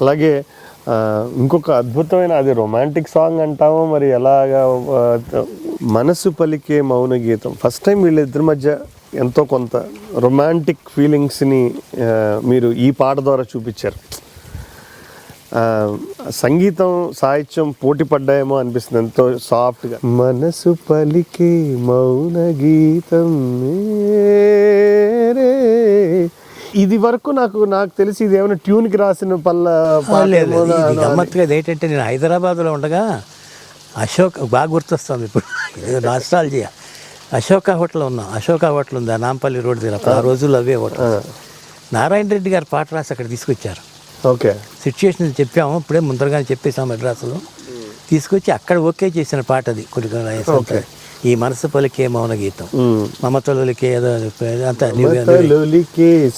అలాగే ఇంకొక అద్భుతమైన, అది రొమాంటిక్ సాంగ్ అంటామో మరి ఎలాగా, మనసు పలికే మౌన గీతం. ఫస్ట్ టైం వీళ్ళిద్దరి మధ్య ఎంతో కొంత రొమాంటిక్ ఫీలింగ్స్ని మీరు ఈ పాట ద్వారా చూపించారు. సంగీతం సాహిత్యం పోటీ పడ్డాయేమో అనిపిస్తుంది, ఎంతో సాఫ్ట్గా. మనసు పలికే మౌన గీతం ఇది వరకు నాకు తెలిసి ఇది ఏమైనా ట్యూన్కి రాసిన గమ్మత్తుగా ఏంటంటే, నేను హైదరాబాద్లో ఉండగా అశోక్ బాగా గుర్తొస్తుంది ఇప్పుడు, నాస్టాల్జియా. అశోక హోటల్ ఉన్నాం. అశోక హోటల్ ఉంది నాంపల్లి రోడ్ దగ్గర. ఆ రోజుల్లో అవే హోటల్. నారాయణ రెడ్డి గారు పాట రాసి అక్కడ తీసుకొచ్చారు. ఓకే, సిచ్యుయేషన్ చెప్పాము, ఇప్పుడే ముందరగానే చెప్పేసాం మద్రాసులో. తీసుకొచ్చి అక్కడ ఓకే చేసిన పాట అది. కొన్ని ఈ మనసు పలికే మౌన గీతం, మమతలుకే ఏదో అంతా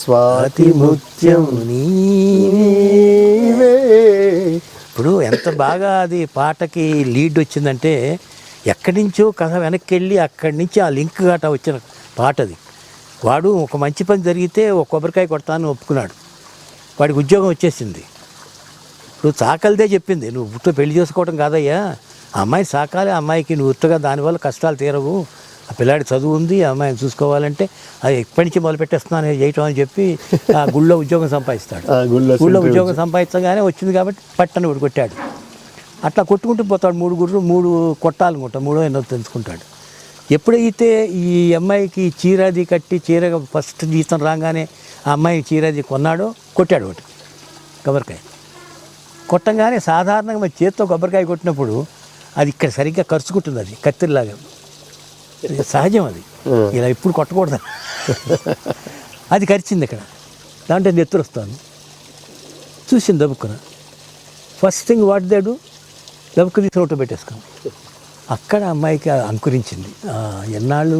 స్వాతి ముత్యం. ఇప్పుడు ఎంత బాగా అది పాటకి లీడ్ వచ్చిందంటే, ఎక్కడి నుంచో కథ వెనక్కి వెళ్ళి అక్కడి నుంచి ఆ లింక్ గట్ట వచ్చిన పాట అది. వాడు ఒక మంచి పని జరిగితే ఒక కొబ్బరికాయ కొడతాను ఒప్పుకున్నాడు. వాడికి ఉద్యోగం వచ్చేసింది. ఇప్పుడు సాకలిదే చెప్పింది, నువ్వు ఉత్త పెళ్లి చేసుకోవడం కాదయ్యా, ఆ అమ్మాయి సాకాలి, ఆ అమ్మాయికి నువ్వు ఉత్తగా దానివల్ల కష్టాలు తీరవు, ఆ పిల్లాడి చదువు ఉంది, ఆ అమ్మాయిని చూసుకోవాలంటే అది ఎప్పటి నుంచి మొదలు పెట్టేస్తున్నాను చేయటం అని చెప్పి ఆ గుళ్ళో ఉద్యోగం సంపాదిస్తాడు. గుళ్ళో ఉద్యోగం సంపాదించగానే వచ్చింది కాబట్టి పట్టని వాడు కొట్టాడు. అట్లా కొట్టుకుంటూ పోతాడు. 3 గుర్రు 3 కొట్టాలనుకుంటా, 3 ఎన్నో తెలుసుకుంటాడు. ఎప్పుడైతే ఈ అమ్మాయికి చీరాది కట్టి, చీర ఫస్ట్ జీతం రాగానే ఆ అమ్మాయి చీరాది కొన్నాడో కొట్టాడు ఒకటి కొబ్బరికాయ. కొట్టంగానే సాధారణంగా మన చేతితో కొబ్బరికాయ కొట్టినప్పుడు అది ఇక్కడ సరిగ్గా కరుచుకుంటుంది, అది కత్తిరిలాగా సహజం. అది ఇలా ఇప్పుడు కొట్టకూడదు. అది కరిచింది ఇక్కడ, దాంట్లో నెత్తురు వస్తాను. చూసింది దబ్బుకున. First thing what they do, దబ్బుకు తీసి నోట్లో పెట్టేసుకుని అక్కడ అమ్మాయికి అంకురించింది. ఎన్నాళ్ళు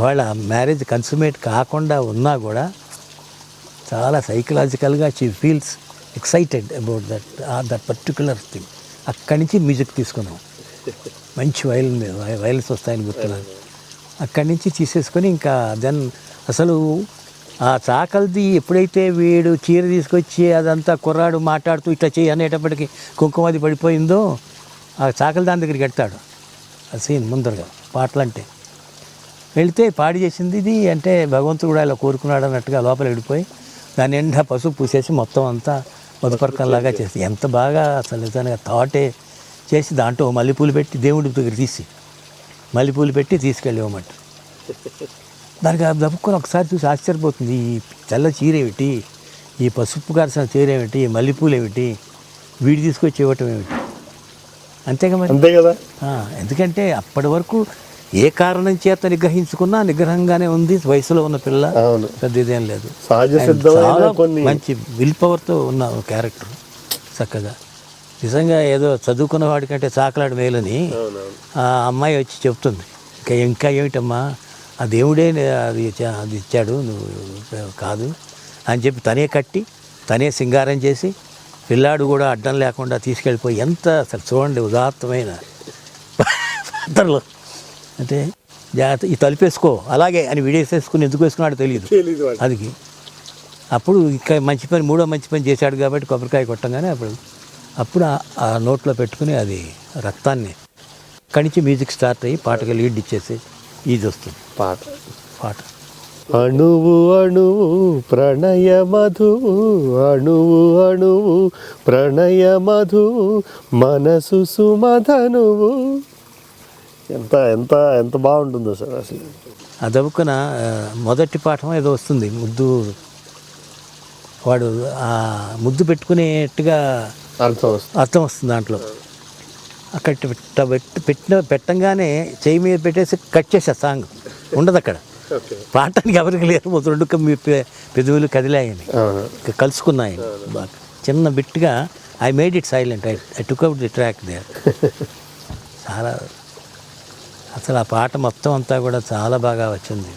వాళ్ళ మ్యారేజ్ కన్సుమేట్ కాకుండా ఉన్నా కూడా చాలా సైకలాజికల్గా she feels excited about that particular thing. అక్కడి నుంచి మ్యూజిక్ తీసుకున్నాం. మంచి వైలెన్స్ వస్తాయని గుర్తున్నాను. అక్కడి నుంచి తీసేసుకొని ఇంకా దెన్ అసలు ఆ చాకల్ది ఎప్పుడైతే వీడు చీర తీసుకొచ్చి అదంతా కుర్రాడు మాట్లాడుతూ ఇట్లా చేయి అనేటప్పటికి కుంకుమది పడిపోయిందో, ఆ చాకలి దాని దగ్గరికి వెళ్తాడు. ఆ సీన్ ముందరగా పాటలంటే వెళితే పాడి చేసింది ఇది అంటే భగవంతుడు కూడా ఇలా కోరుకున్నాడు అన్నట్టుగా లోపల వెళ్ళిపోయి దాని నిండా పసుపు పూసేసి మొత్తం అంతా మధుపర్కంలాగా చేసి ఎంత బాగా అసలు నిజంగా థాటే చేసి దాంట్లో మల్లెపూలు పెట్టి దేవుడి దగ్గర తీసి మల్లెపూలు పెట్టి తీసుకెళ్ళేవన్నమాట. దానికి దప్పుకొని ఒకసారి చూసి ఆశ్చర్యపోతుంది, ఈ తెల్ల చీర ఏమిటి, ఈ పసుపు కాల్సిన చీర ఏమిటి, ఈ మల్లెపూలు ఏమిటి, వీడి తీసుకొచ్చి ఇవ్వటం ఏమిటి, అంతేగా మరి. అంతే కదా. ఎందుకంటే అప్పటి వరకు ఏ కారణం చేత నిగ్రహించుకున్నా నిగ్రహంగానే ఉంది. వయసులో ఉన్న పిల్ల, పెద్ద ఇదేం లేదు. చాలా మంచి విల్ పవర్తో ఉన్న క్యారెక్టర్. చక్కగా నిజంగా ఏదో చదువుకున్న వాడికంటే చాకలాడు మేలని ఆ అమ్మాయి వచ్చి చెప్తుంది. ఇంకా ఏమిటమ్మా, ఆ దేవుడే అది ఇచ్చాడు, నువ్వు కాదు అని చెప్పి తనే కట్టి తనే సింగారం చేసి పిల్లాడు కూడా అడ్డం లేకుండా తీసుకెళ్ళిపోయి ఎంత అసలు చూడండి ఉదాత్తమైన పాత్రలో. అంటే జాగ్రత్త ఈ తలుపేసుకో అలాగే అని విడేసేసుకుని ఎందుకు వేసుకున్నాడో తెలియదు అది. అప్పుడు ఇంకా మంచి పని, మూడో మంచి పని చేశాడు కాబట్టి కొబ్బరికాయ కొట్టంగానే అప్పుడు ఆ నోట్లో పెట్టుకుని అది రక్తాన్ని అక్కడి నుంచి మ్యూజిక్ స్టార్ట్ అయ్యి పాటగా లీడ్ ఇచ్చేసి ఇది వస్తుంది పాట. అణువు అణువు ప్రణయ మధువు, అణువు అణువు ప్రణయ మధువు, మనసు సుమధనువు. ఎంత ఎంత ఎంత బాగుంటుందో సార్ అసలు. ఆ దవ్వుకున మొదటి పాఠం ఏదో వస్తుంది, ముద్దు వాడు ఆ ముద్దు పెట్టుకునేట్టుగా అర్థం వస్తుంది దాంట్లో. అక్కడ పెట్టంగానే చేయి మీద పెట్టేసి కట్ చేసే సాంగ్ ఉండదు అక్కడ. పాడటానికి ఎవరికి లేరు, రెండు పెదవులు కదిలాయని కలుసుకున్నాయని బాగా చిన్న బిట్గా. I made it silent, I took out the track there. చాలా అసలు ఆ పాట మొత్తం అంతా కూడా చాలా బాగా వచ్చింది.